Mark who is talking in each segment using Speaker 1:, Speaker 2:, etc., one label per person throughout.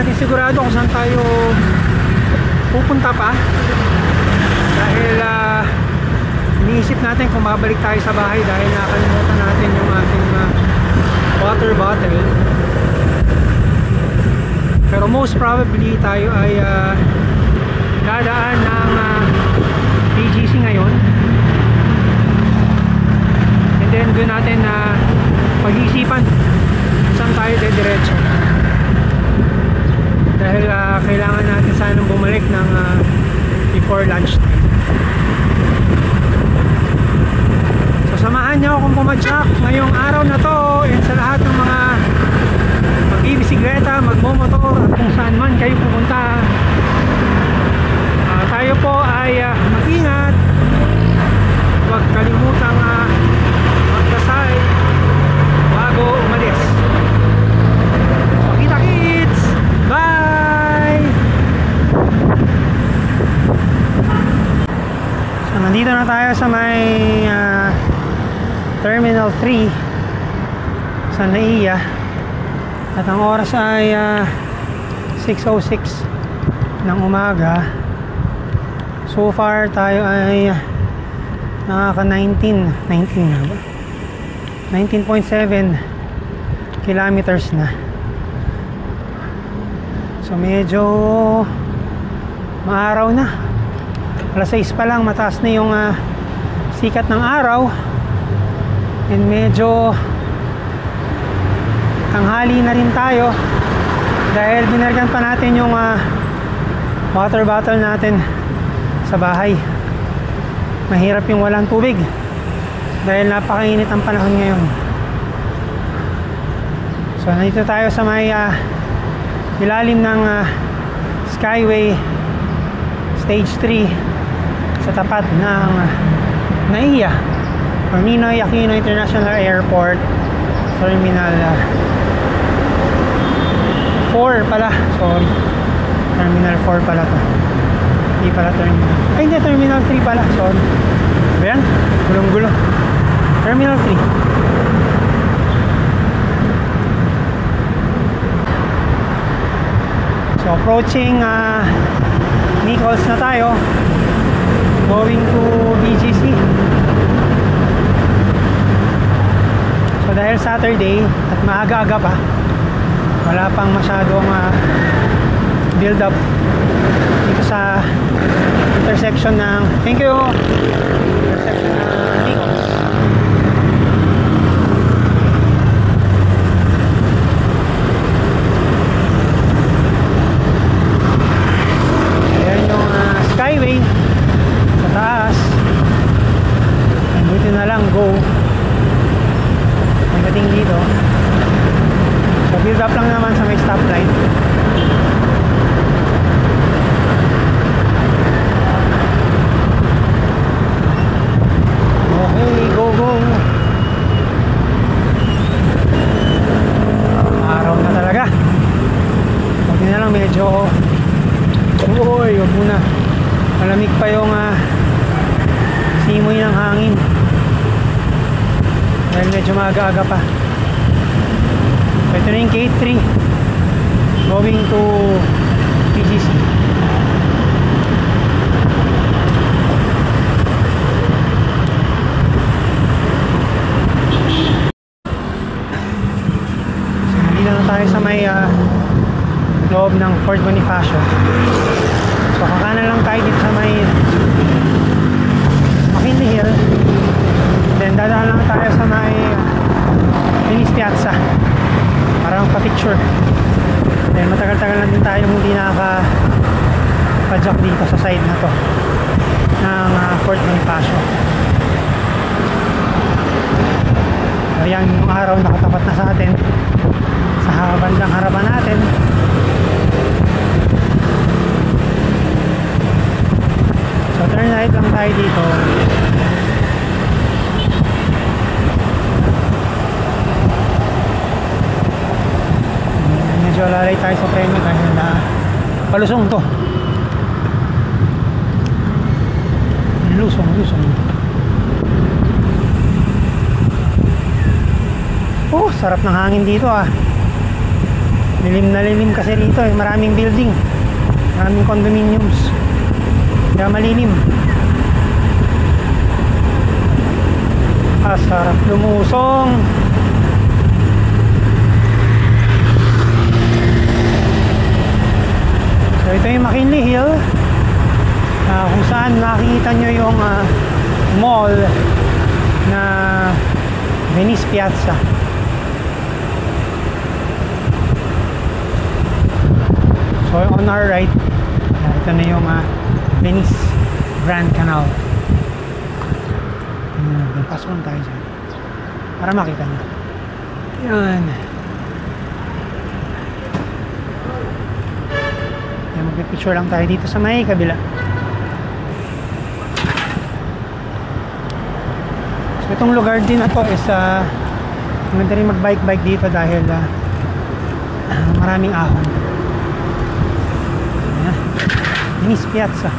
Speaker 1: natin sigurado kung saan tayo pupunta pa. Dahil iniisip natin kung mabalik tayo sa bahay dahil nakalimutan natin yung ating water bottle. Pero most probably tayo ay dadaan ng BGC ngayon. And then doon natin pag-iisipan saan tayo dediretso. Dahil kailangan natin sanang bumalik ng before lunch time. So samahan niyo akong pumadyak ngayong araw na to, and sa lahat ng mga magbibisikleta, magmomotor at kung saan man kayo pupunta. Tayo po ay mag-ingat. Huwag kalimutang magdasal bago umalis. So kita-kits! Bye! So nandito na tayo sa may Terminal 3 sa NAIA. At ang oras ay 6:06 ng umaga. So far tayo ay nakaka 19.7 kilometers na. So medyo maaraw na. Alas 6 pa lang, mataas na yung sikat ng araw. And medyo tanghali na rin tayo dahil binargan pa natin yung water bottle natin sa bahay. Mahirap yung walang tubig dahil napakainit ang panahon ngayon. So nandito tayo sa may ilalim ng Skyway Stage 3 sa tapat ng NAIA or Ninoy Aquino International Airport Terminal 4 pala, sorry, Terminal 4 pala to, hindi pala Terminal, ay hindi, Terminal 3 pala, sorry. Ayan, gulong-gulo. Terminal 3. So approaching Nichols na tayo, going to BGC. So dahil Saturday at maaga-aga pa, wala pang masyadong build up dito sa intersection ng intersection ng Nichols. Ayan yung Skyway sa taas. Buti na lang, go pagdating dito. So build up lang naman sa may stoplight. Okay, go go. Araw na talaga. Buti na lang medyo uy, huwag muna, malamig pa yung simoy ng hangin dahil medyo maaga-aga pa. Ito na yung Gate 3 going to PGC. So nandito na tayo sa may loob ng Fort Bonifacio. So kakanan lang tayo dito sa may McKinley Hill, then dadaan lang tayo sa may Venice Piazza para magpa-picture. Then matagal-tagal na din tayo hindi nakaka-padjak dito sa side na to ng Fort Bonifacio. Ayan yung araw nakatapat na sa atin sa bandang harapan natin. So turn right lang tayo dito. Medyo lalay tayo sa premyo dahil na palusong to. Lusong. Oh, sarap ng hangin dito ah. Lilim na lilim kasi rito eh. Maraming building, maraming condominiums, kaya malilim. Sarap lumusong. So ito yung McKinley Hill, kung saan makikita nyo yung mall na Venice Piazza. So on our right, ito na yung Venice Grand Canal. Pasok lang tayo dyan para makita nyo. Yan. Magpipicture lang tayo dito sa may kabila. So itong lugar din na to is maganda rin mag-bike dito dahil maraming ahon. Venice Piazza.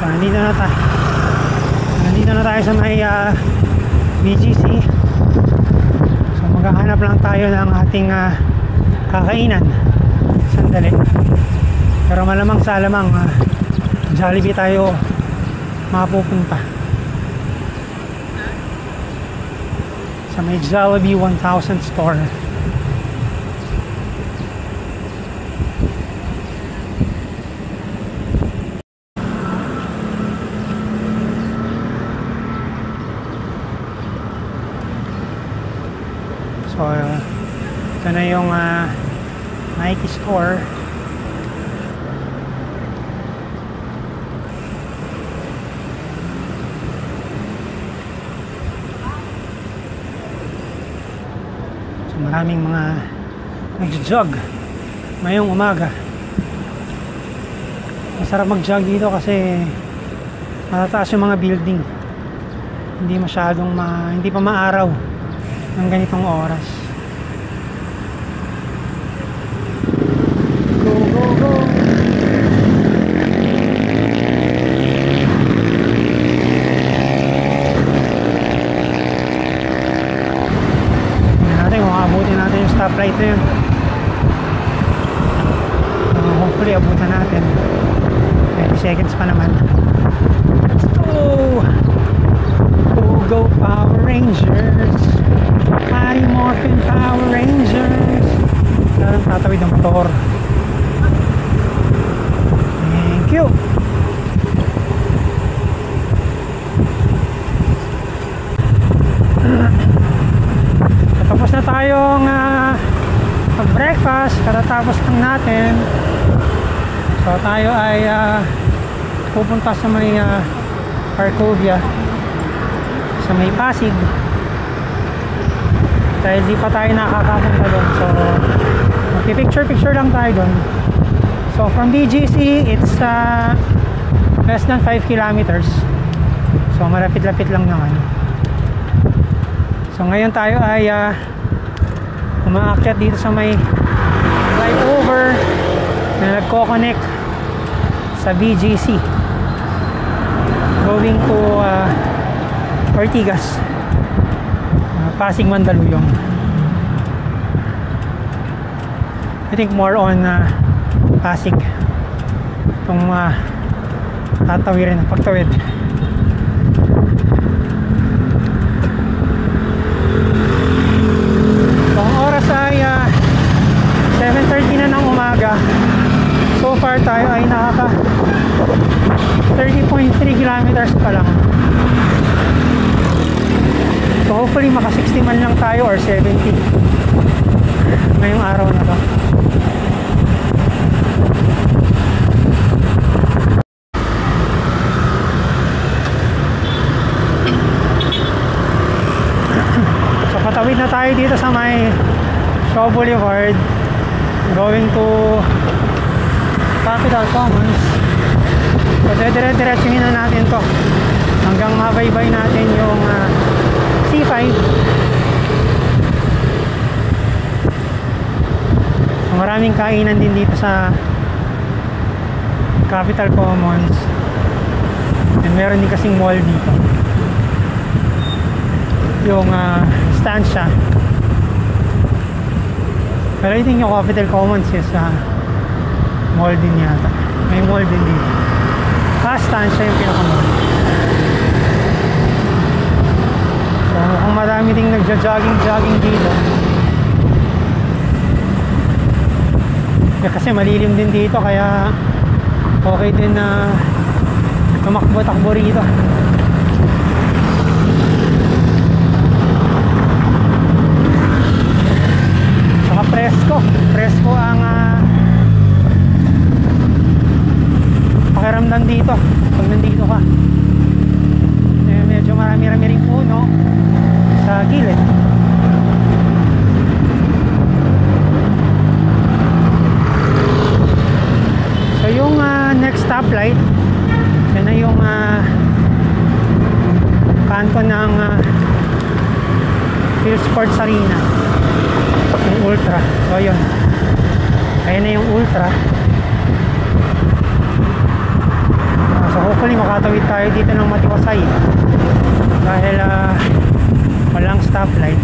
Speaker 1: So nandito na tayo sa may BGC. So maghahanap lang tayo ng ating kakainan sandali, pero malamang sa alamang Jollibee tayo mapupunta sa may Jollibee 1000 store. So ito na yung Nike store. So maraming mga nag-jog ngayong umaga. Masarap mag-jog dito kasi matataas yung mga building, hindi masyadong hindi pa maaraw ng ganitong oras. Go, go, go! Tingnan natin kung abutin natin yung stoplight na yun. Hopefully abutan natin. 20 seconds pa naman. Let's go! Go Power Rangers! Mighty Morphin Power Rangers! Parang tatawid ng motor. Thank you! So, tapos na tayong mag-breakfast. Katatapos lang natin. So tayo ay pupunta sa may Arcovia, sa may Pasig, dahil di pa tayo nakakapunta doon. So magpipicture lang tayo doon. So from BGC it's less than 5 kilometers. So malapit-lapit lang naman. So ngayon tayo ay umaakyat dito sa may flyover na nagko-connect sa BGC going to Ortigas, Pasig, Mandaluyong. I think more on Pasig itong tatawirin ng pagtawid. So ang oras ay 7:30 na ng umaga. So far tayo ay nakaka 30.3 kilometers pa lang. So hopefully maka 60 man lang tayo or 70 ngayong araw na to. So patawid na tayo dito sa may Shaw Boulevard going to Capital Commons. So dire-diretsuhin na natin to hanggang mabaybay natin yung C5. So maraming kainan din dito sa Capital Commons, and meron din kasing mall dito, yung Estancia. Pero I think yung Capital Commons is mall din yata. May mall din dito. Estancia yung pinaka-mall. So mukhang marami ding nagja-jogging dito. Kasi malilim din dito, kaya okay din na tumakbo-takbo rito. Saka presko ang pakiramdam dito pag nandito ka. Medyo marami-rami ring puno sa gilid. So yung next stoplight, yan na yung kanto ng Phil Sports Arena, yung Ultra. So yun, ayan na yung Ultra. So hopefully makatawid tayo dito ng matiwasay dahil walang stoplight.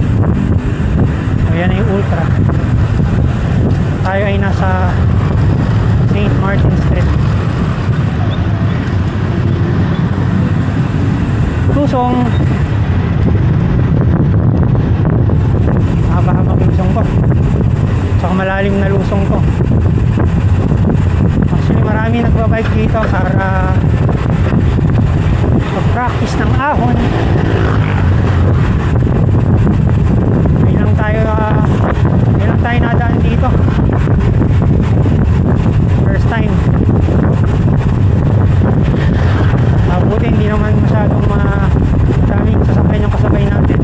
Speaker 1: So yan na yung Ultra. Tayo ay nasa St. Martin Street. Lusong. Haba-haba lusong ko. Saka malalim na lusong ko. Actually marami nagbabike dito para mag-practice ng ahon. May lang tayo nadaan dito. First time. Buti hindi naman masyadong maraming sasakyan yung kasabay natin.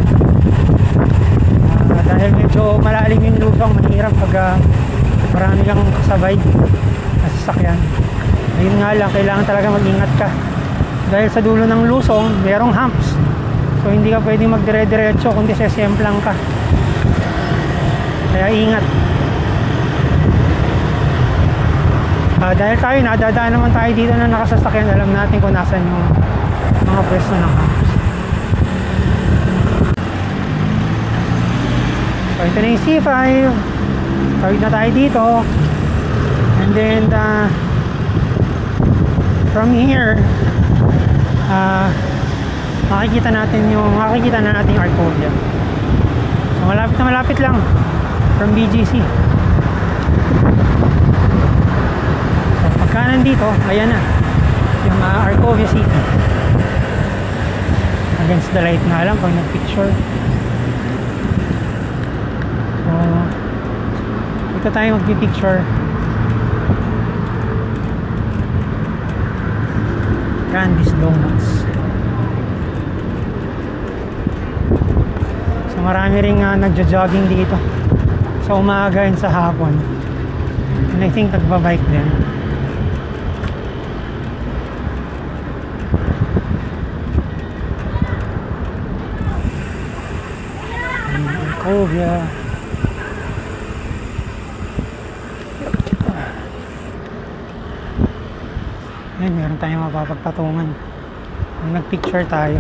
Speaker 1: Dahil medyo malalim yung lusong, mahirap pag marami kang kasabay na sasakyan. Ayun nga lang, kailangan talaga mag-ingat ka. Dahil sa dulo ng lusong, merong humps. So hindi ka pwedeng magdire-diretso kundi sesemplang ka. Kaya ingat. Dahil tayo nadadaan naman tayo dito na nakasasakyan, alam natin kung nasan yung mga pwesto ng humps. So ito na yung C5. Tawid na tayo dito. And then from here makikita na natin yung Arcovia. So malapit lang from BGC. Kanan dito, ayan na yung Arcovia City. Against the light na lang pag nag-picture. So dito tayo mag-picture. Candy's Donuts. So marami ring nagja-jogging dito sa umaga and sa hapon, and I think nagbabike din. Arcovia. Ayan, meron tayong mapapagpatungan kung nagpicture tayo.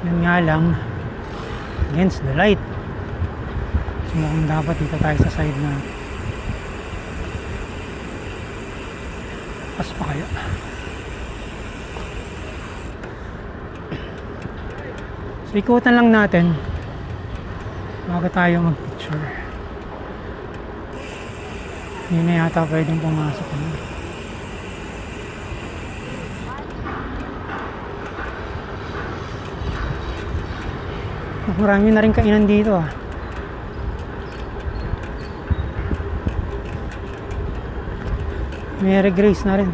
Speaker 1: Yun nga lang, against the light. So mukhang dapat dito tayo sa side na pas pa kaya. So ikutan lang natin bago tayo mag-picture. Hindi na yata pwedeng pumasok na. Marami na rin kainan dito ah. Mary Grace na rin.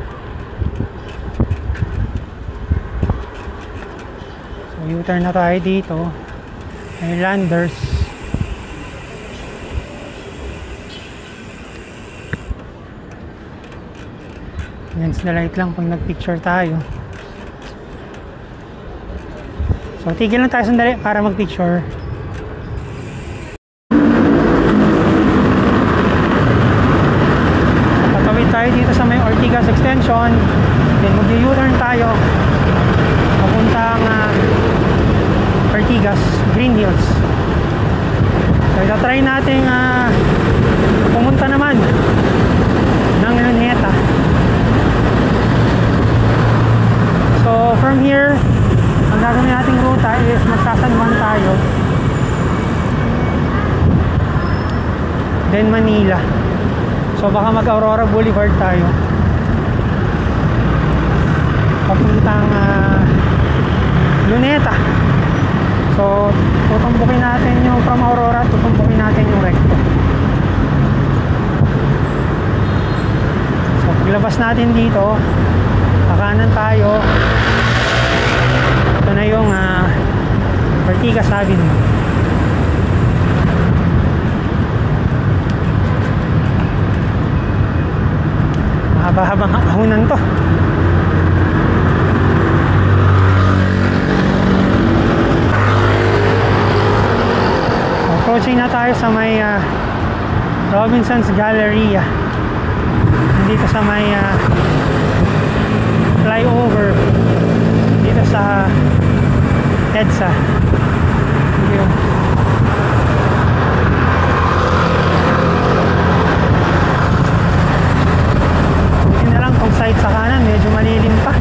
Speaker 1: So U-turn na tayo dito. May Landers. against the light lang pag nag-picture tayo. So tigil lang tayo sandali para mag-picture. Tatawid tayo dito sa may Ortigas extension, then mag-U-turn tayo papuntang Ortigas, Green Hills. So itatry natin pumunta naman ng Luneta. So from here, ang gagawin nating ruta is magsasan Juan tayo, then Manila. So baka mag Aurora Boulevard tayo papuntang Luneta. So tutumbukin natin yung from Aurora, tutumbukin natin yung recto. So paglabas natin dito, kakanan tayo. Ito na yung Ortigas Avenue. Mahaba-habang kahunan to. Approaching na tayo sa may Robinson's Galleria. Dito sa may flyover dito sa EDSA. Yun. Buti na lang kung side sa kanan, medyo malilim pa.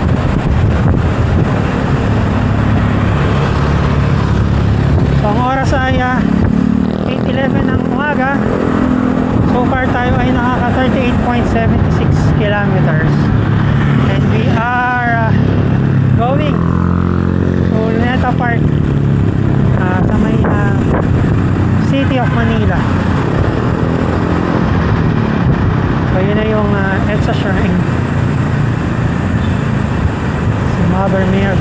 Speaker 1: So ang oras ay 8:11 ng umaga. So far tayo ay nakaka 38.76 kilometers. And we are going to Luneta Park sa may City of Manila. So yun na yung EDSA Shrine, si Mother Mary.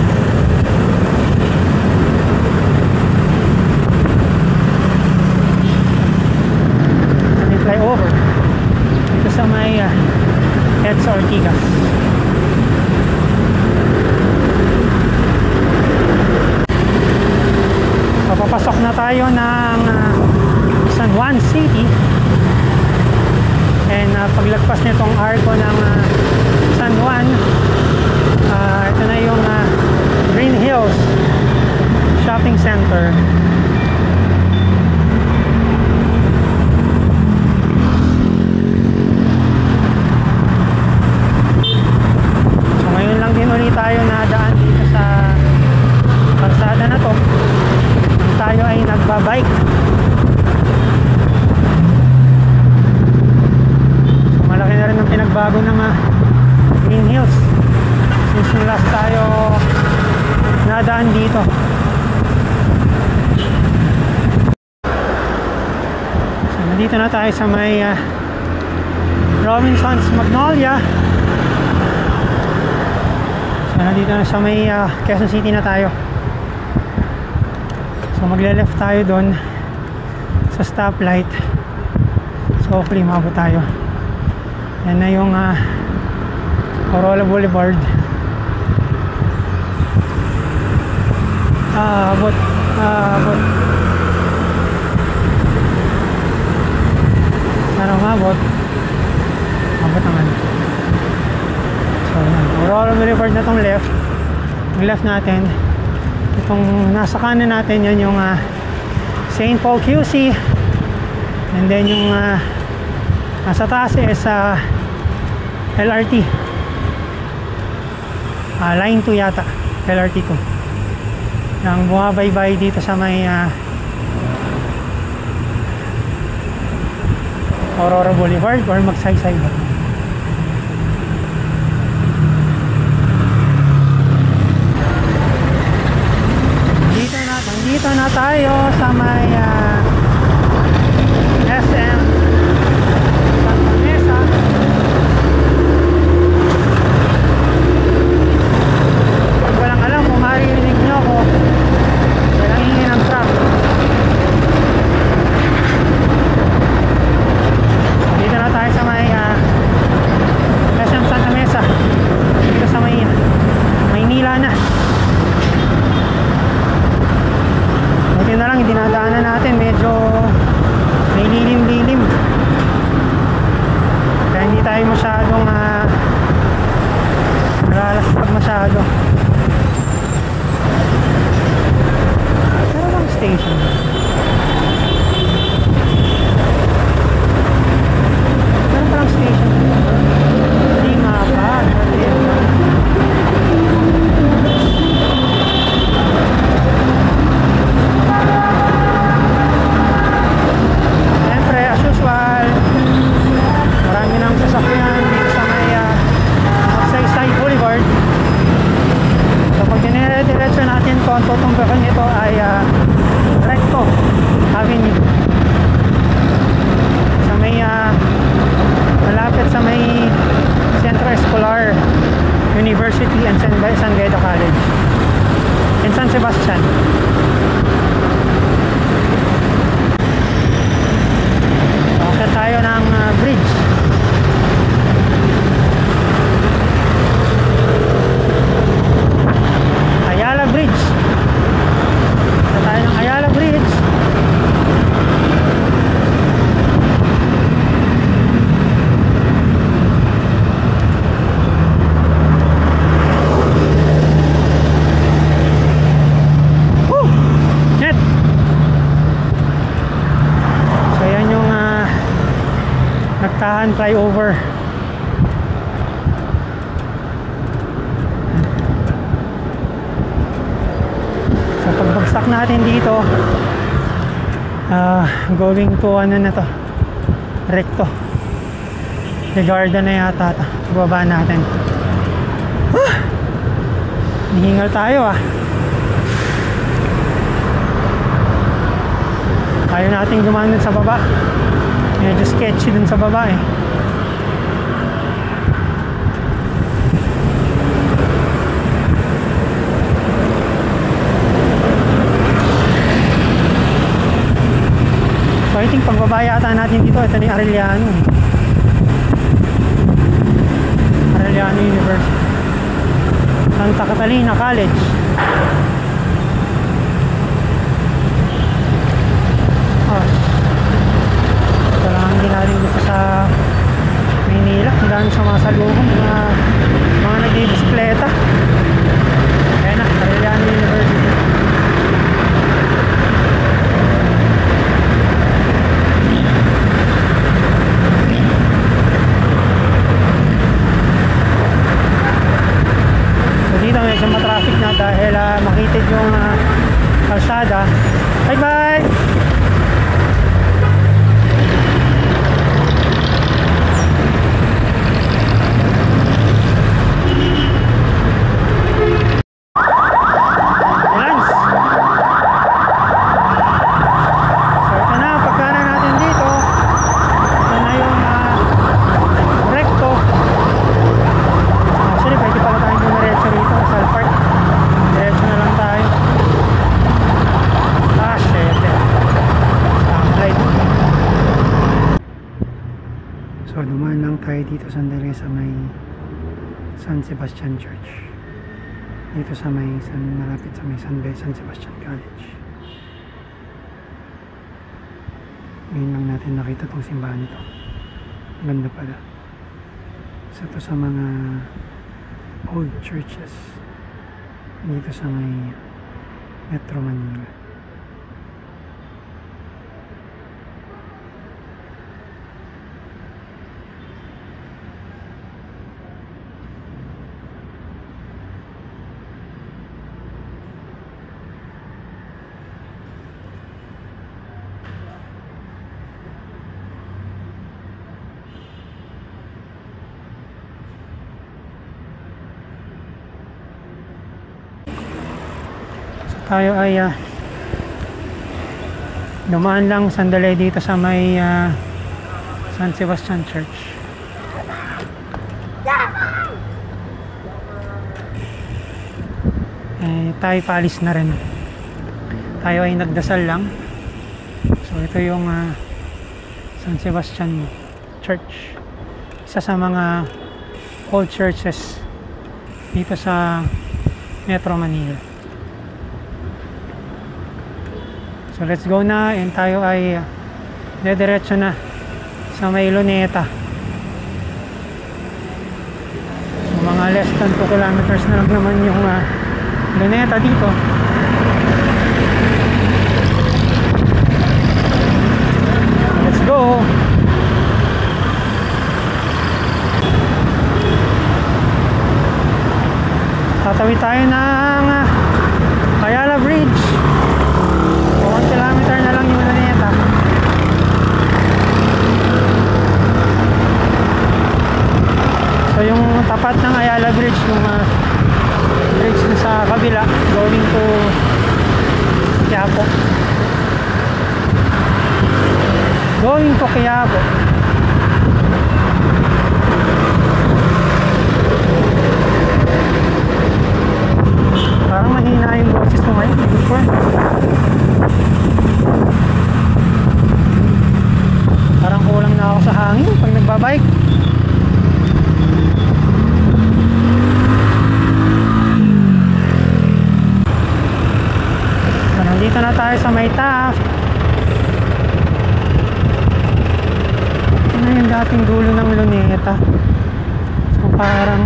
Speaker 1: May flyover dito sa may EDSA Ortigas. Papasok na tayo ng San Juan City, and paglagpas nitong arko ng San Juan, ito na yung Green Hills Shopping Center. So ngayon lang din ulit tayo nadaan dito sa kalsada na to. Tayo ay nagbabike. So malaki na rin ang pinagbago ng Green Hills since yung last tayo nadaan dito. So nandito na tayo sa may Robinson's Magnolia. So nandito na sa may Quezon City na tayo. So magle-left tayo doon sa stoplight. So hopefully mabot tayo. Yan na yung Aurora Boulevard. Abot. Sana mabot. Abot naman. So yan, Aurora Boulevard na tong left. Mag-left natin. Itong nasa kanan natin, yan yung St. Paul QC, and then yung nasa taas is LRT, line 2 yata, LRT 2 yung bumabaybay dito sa may Aurora Boulevard, or magsaysay ba. Dito na tayo sa may SM Santa Mesa. Pag walang alam kung maririnig nyo ako, walang ingin ng truck. Dito na tayo sa may sarado. Pero bang station? Meron palang station. Hindi nga ba? Siyempre, as usual, marami ng sasakyan dito sa may Magsaysay Boulevard. So pag dinire-diretso natin kung tutunggakan nito ay Recto Avenue. Sa may malapit sa may Centro Escolar University and San Beda College in San Sebastian. Bakit tayo ng bridge? Ayala Bridge. Bakit tayo ng Ayala Bridge? Net. So yan yung Nagtahan flyover. So pagbagsak natin dito, going to ano na to, Recto. Ligarda na yata ito. Baba natin. Hihingal tayo Ayaw natin gumanon sa baba. Medyo sketchy dun sa baba So I think pagbaba yata natin dito, ito ni Arellano University, Santa Catalina College. Ito lang ang ginaling dito sa Maynila. Ang dami sumasalubong mga nag-i-bisikleta. Ayan na, Arellano University. Dito medyo matraffic na dahil makitid yung kalsada. Bye bye! Lance! So ito na, pagkana natin dito. Ito na yung Recto. Actually, pwede pala tayong dumiretso rito sa Park. Diretso na lang tayo. Shit. Stoplight. So, dumaan lang tayo dito sandali sa may San Sebastian Church. Dito sa may malapit sa may San Sebastian College. Ngayon lang natin nakita tong simbahan nito. Ang ganda pala. Isa to sa mga old churches dito sa may Metro Manila. Tayo ay dumaan lang sandali dito sa may San Sebastian Church. Tayo paalis na rin. Tayo ay nagdasal lang. So ito yung San Sebastian Church, isa sa mga old churches dito sa Metro Manila. So let's go na, and tayo ay dediretso na sa may Luneta. So mga mga less than 2 kilometers na lang naman yung Luneta dito. Let's go. Tatawid tayo ng Ayala Bridge. 1 kilometer na lang yung Luneta. So yung tapat ng Ayala Bridge, yung bridge sa kabila going to Quiapo. Going to Quiapo. Parang mahina yung boses mo ngayon. Parang kulang na ako sa hangin pag nagbabike. So, nandito na tayo sa may Taft. Ito na yung dating dulo ng Luneta. So parang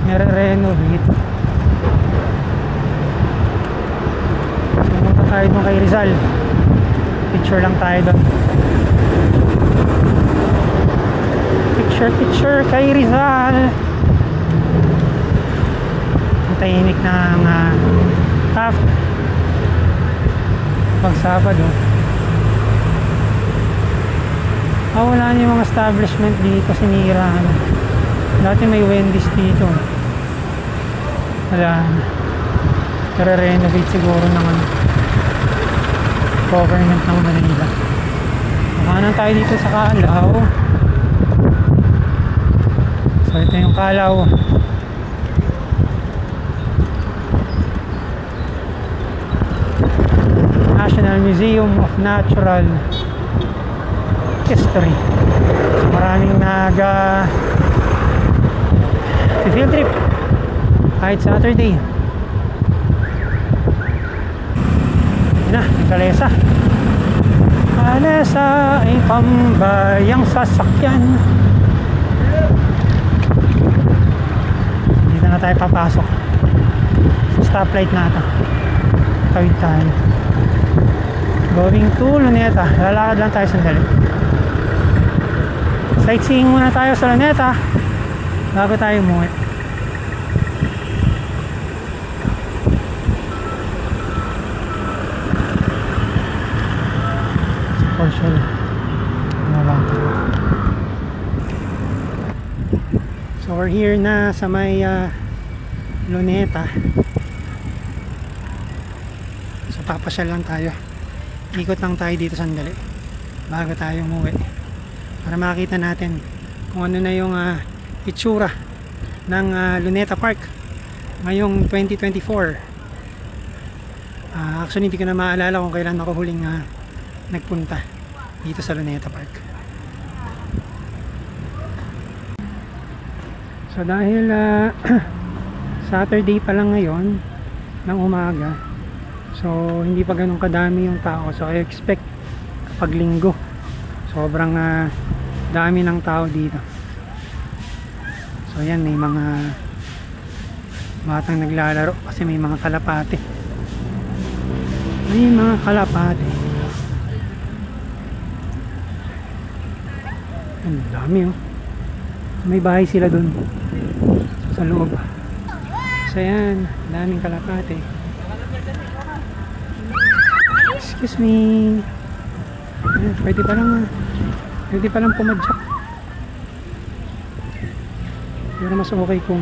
Speaker 1: nire-renovate. Pumunta tayo doon kay Rizal. Picture lang tayo doon. Picture kay Rizal. Ang tahimik ng Taft pag Sabado. Wala na yung mga establishment dito, sinira na. Dati may Wendy's dito. Wala na. Re-renovate siguro ng government ng Manila. Makanan tayo dito sa Calao. So ito yung Calao. National Museum of Natural History. So maraming field trip kahit Saturday. Kalesa. Kalesa ay pambayang sasakyan. Dito na tayo papasok sa stoplight na ito. Tawid tayo going to Luneta. Lalakad lang tayo sandali. Sightseeing muna tayo sa Luneta bago tayo umuwi. For sure. So we're here na sa may Luneta. So papasyal lang tayo. Ikot lang tayo dito sandali bago tayo umuwi para makita natin kung ano na yung itsura ng Luneta Park ngayong 2024. Actually hindi ko na maalala kung kailan ako huling nagpunta dito sa Luneta Park. So dahil Saturday pa lang ngayon ng umaga, so hindi pa ganun kadami yung tao. So I expect kapag linggo sobrang dami ng tao dito. So yan, may mga batang naglalaro kasi may mga kalapate. May mga kalapate. Ang dami oh. May bahay sila dun sa loob. So yan, daming kalapate. Excuse me. Ayan, pwede pa lang pumadyak. Pero mas okay kung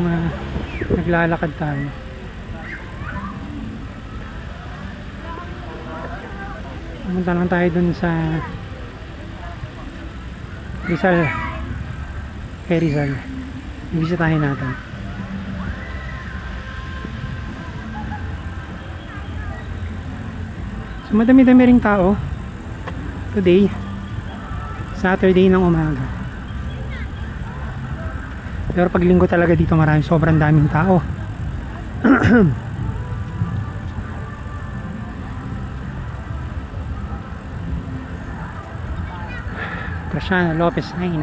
Speaker 1: naglalakad tayo. Pumunta lang tayo dun sa Rizal. Kay Rizal. Ibisitahin natin. So madami-dami ring tao today, Saturday ng umaga. Pero pag linggo talaga dito marami, sobrang daming tao. Graciano Lopez 9.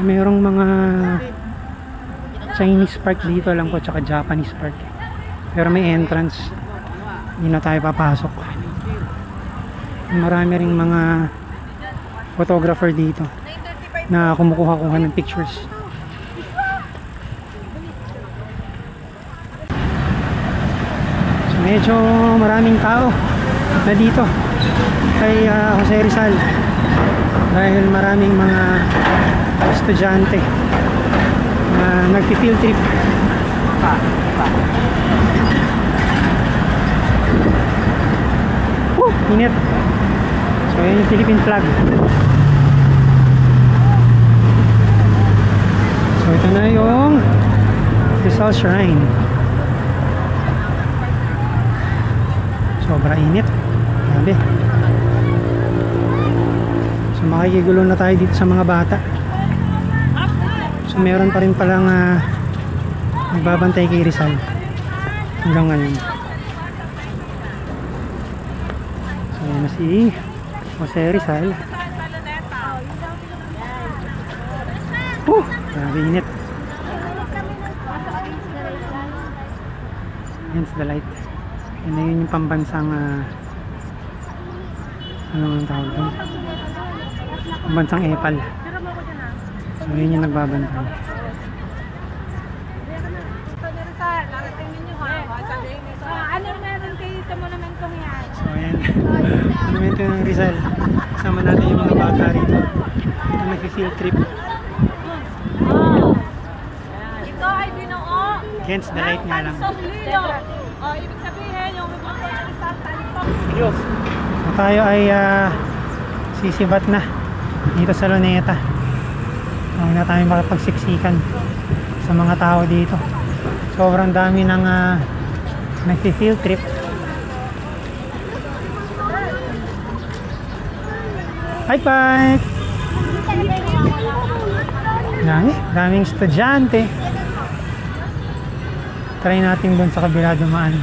Speaker 1: Merong mga Chinese park dito alam ko, tsaka Japanese park. Pero may entrance. Hindi na tayo papasok. Marami ring mga photographer dito na kumukuha-kuha ng pictures. So medyo maraming tao na dito kay Jose Rizal dahil maraming mga estudyante na nagpi-field trip. Init. So yan yung Philippine flag. So ito na yung Rizal Shrine. Sobra init. Grabe. So makikigulo na tayo dito sa mga bata. So meron pa rin palang nagbabantay kay Rizal hanggang ngayon. So yan na si Jose Rizal. Grabe init. Hence the light. Yan na yun yung pambansang ano ang tawag doon? Pambansang epal. So yun yung nagbabantay.
Speaker 2: Ano meron kayo sa monumentong yan?
Speaker 1: So ayan, monumento ng Rizal. Kasama natin yung mga bata rito na nag-field trip.
Speaker 2: Ito ay binuo.
Speaker 1: Against the light nga lang.
Speaker 2: Ibig sabihin, yung isang talipong.
Speaker 1: So tayo ay sisibat na dito sa Luneta. Huwag na tayo makapagsiksikan sa mga tao dito. Sobrang dami ng nag-field trip. Hi, Pike! Daming estudyante. Try natin doon sa kabila dumaan.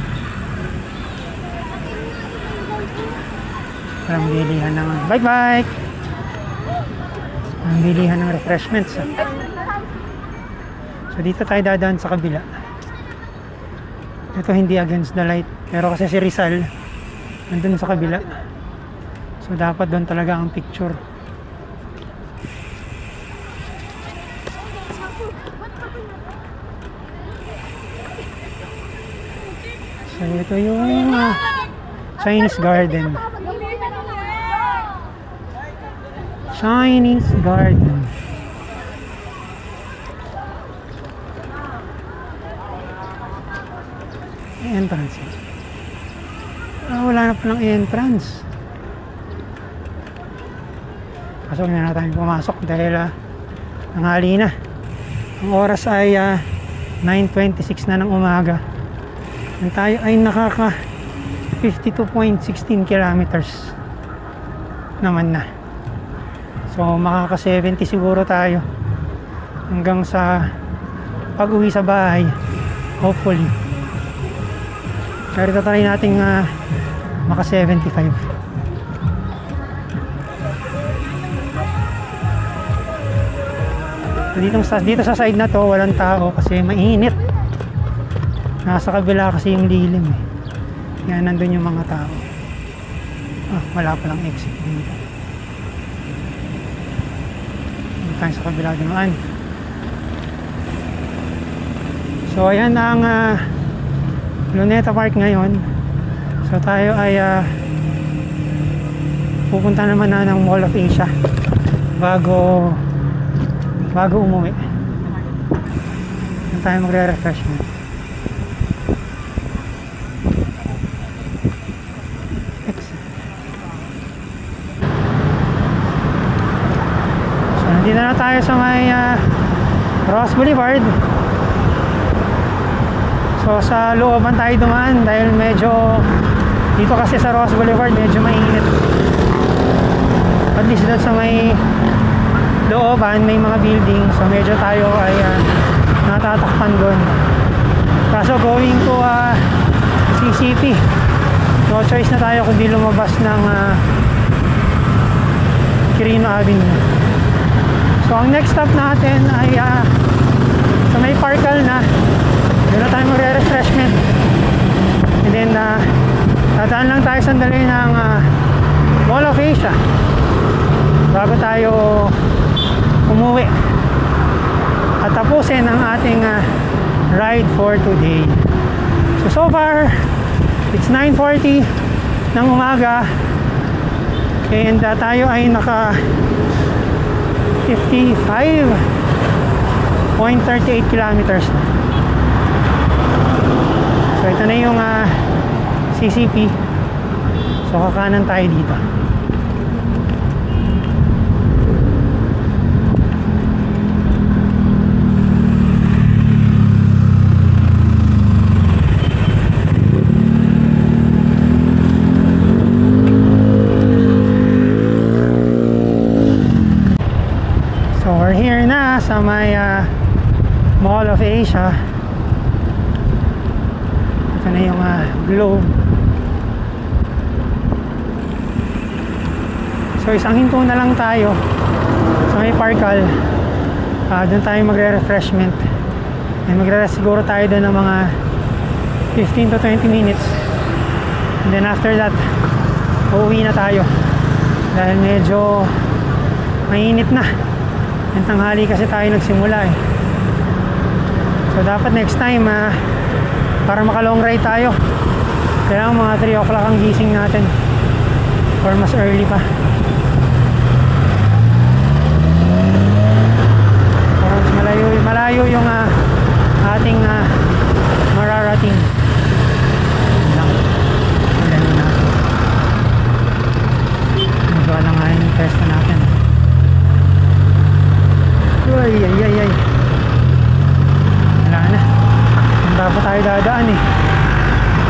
Speaker 1: Parang bilihan ng bike! Ang bilihan ng refreshments. So dito tayo dadaan sa kabila. Ito hindi against the light. Pero kasi si Rizal nandun sa kabila. So dapat doon talaga ang picture. So ito yung Chinese garden. Chinese garden. Entrance. Wala na palang entrance. Kaso huwag na natin pumasok dahil nanghali na. Ang oras ay 9:26 na ng umaga. And tayo ay nakaka 52.16 kilometers naman na. So makaka 70 siguro tayo hanggang sa pag-uwi sa bahay, hopefully. Pero tatry natin maka 75. Dito sa side na to walang tao kasi mainit. Nasa kabila kasi yung lilim eh. Yan, nandun yung mga tao. Wala palang exit dito. Dito tayo sa kabila naman. So ayan ang Luneta Park ngayon. So tayo ay pupunta naman na ng Mall of Asia bago umuwi. Doon tayo magre-refreshment. So nandito na tayo sa may Ross Boulevard. So sa looban tayo dumaan dahil medyo dito kasi sa Ross Boulevard medyo mainit. At least doon sa may looban may mga building, so medyo tayo ay natatakpan doon. Kaso going to CCP, no choice na tayo kundi lumabas ng Quirino Avenue. So So ang next stop natin ay sa may Parkal na. Doon na tayo magre-refreshment. And then tataan lang tayo sandali ng Mall of Asia bago tayo umuwi at tapusin ang ating ride for today. So far it's 9:40 ng umaga and tayo ay naka 55.38 kilometers na. So ito na yung CCP. So kakanan tayo dito. So we're here na sa may Mall of Asia. Ito na yung Globe. So isang hinto na lang tayo sa may Parkal. Doon tayo magre-refreshment and magre-rest siguro tayo doon ng mga 15 to 20 minutes, and then after that uuwi na tayo dahil medyo mainit na. Yung tanghali kasi tayo nagsimula eh. So dapat next time para maka-long ride tayo, kailangan mga 3 o'clock ang gising natin or mas early pa. Para mas malayo yung ating mararating. Magawa lang nga yung test natin. Ay. Wala na. Handa pa tayo dadaan eh.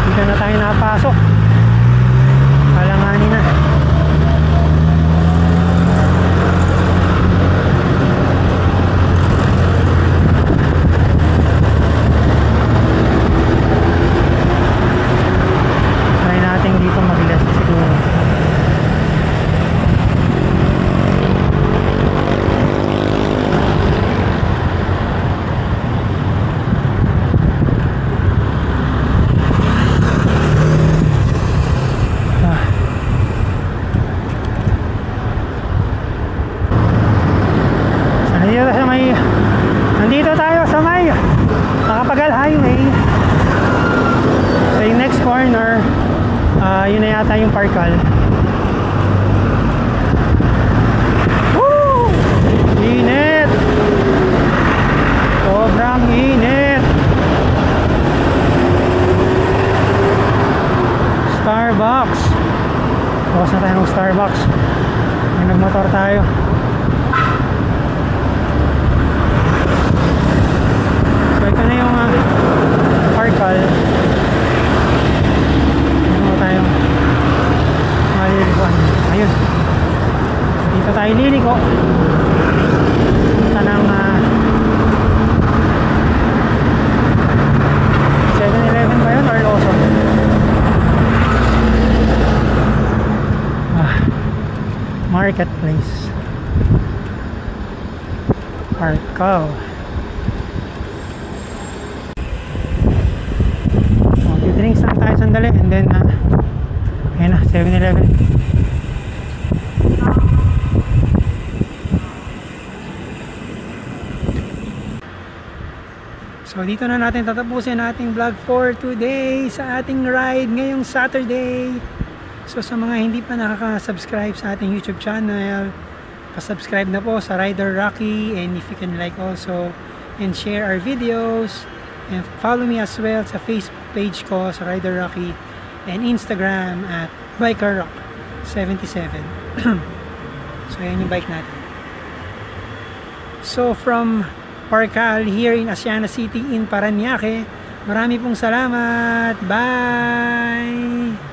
Speaker 1: Dito na tayo napasok. Kalanganin na. Try natin dito mag-left siguro. Nandito tayo sa may Makapagal Highway. So yung next corner, yun na yata yung Parkal. Woo! Init! Sobrang init! Starbucks. Bukas na tayo ng Starbucks. May nagmotor tayo. Ito na yung Parkal. Ano tayo malilikuan. Ayun, dito tayo liliko. Punta ng 7-Eleven ba yun or Lawson? Marketplace Parkal. Drinks lang tayo sandali and then ayun na, 7-Eleven. So dito na natin tatapusin ating vlog for today sa ating ride ngayong Saturday. So sa mga hindi pa nakaka-subscribe sa ating YouTube channel, pa-subscribe na po sa Rider Rocky, and if you can like also and share our videos. And follow me as well sa Facebook page ko sa Rider Rocky and Instagram at BikerRock77. So yan yung bike natin. So from Parkal here in Asiana City in Parañaque, marami pong salamat. Bye!